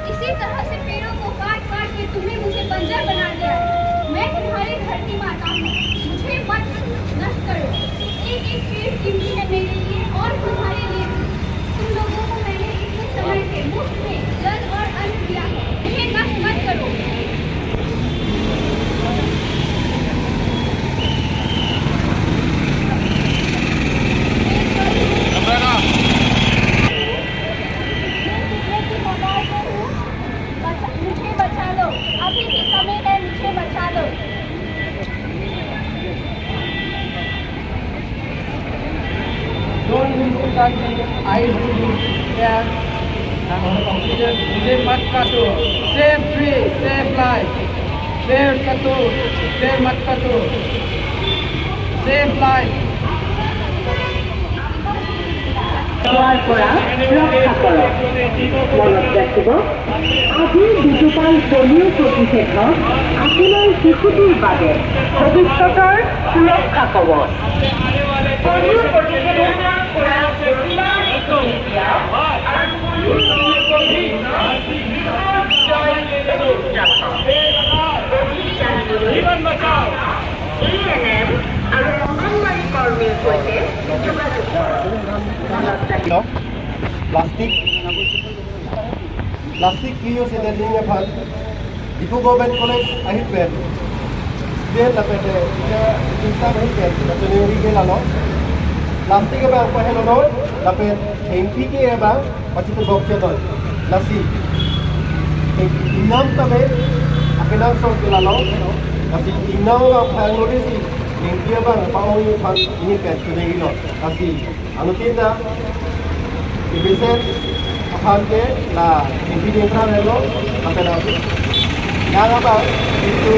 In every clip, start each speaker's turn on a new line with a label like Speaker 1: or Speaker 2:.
Speaker 1: इसी तरह से पेड़ों को काट काट के तुम्हें मुझे बंजर बना दिया है। मैं तुम्हारी धरती माता हूँ, मुझे मत नष्ट करो। एक एक पेड़ कीमती है मेरे लिए और तुम्हारे लिए भी। तुम लोगों को मैंने इतने समय से मुफ्त में जल और अन्न दिया है, इन्हें नष्ट मत करो। मुझे बचा लो, अभी भी समय है, मुझे बचा लो।
Speaker 2: Don't lose touch with eyes to the air. Oxygen, मुझे मत काटो. Save tree, save life. Save काटो, save मत काटो. Save life.
Speaker 3: খোৱাৰ পৰা ৰক্ষা কৰক। মনত ৰাখিব, আজিৰ দুটোপাল পলিঅ' প্ৰতিষেধক আপোনাৰ শিশুটিৰ বাবে ভৱিষ্যতৰ সুৰক্ষা কৱচ। পলিঅ' প্ৰতিষেধক পৰা ANM আৰু অংগনবাড়ী কৰ্মীৰ সৈতে যোগাযোগ কৰক।
Speaker 4: प्लास्टिक की से दिल्ली में फल डिफू गवर्नमेंट कॉलेज আহিত পেন স্টেট লাপেতে চিন্তা আহিত পেন তনেউৰি কে লালো প্লাস্টিক এবা পহে লনো লাপে হেংকি কে এবা পচিত বক্কে দল লাসি ইনাম তবে আকেনা সর কে লালো লাসি ইনাম বা ফাংলোরি সি হেংকি এবা পাওই ফান ইনি pen তনেউৰি low lassi अनुतिना ibiset akhante la hindi entra relo apena yang apa itu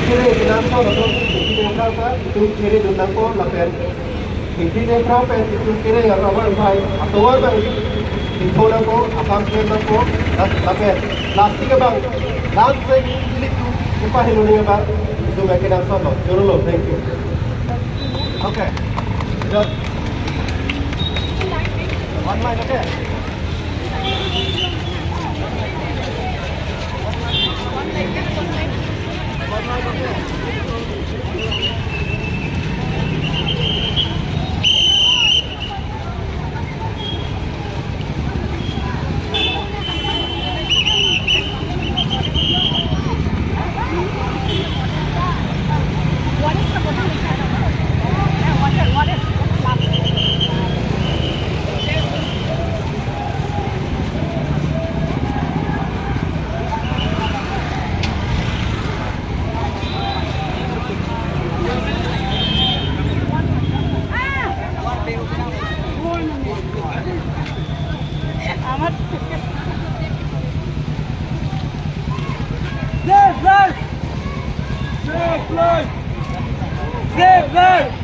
Speaker 4: kire dinamko no hindi entra ka itu kire dinamko lapen hindi entra pe itu kire rabar bhai atowar bang itu nako akam ke nako lapen plastic bang dan se ini tu upah ini bang itu makin asal lo thank you okay one line okay
Speaker 2: Save life! Save life! Save life!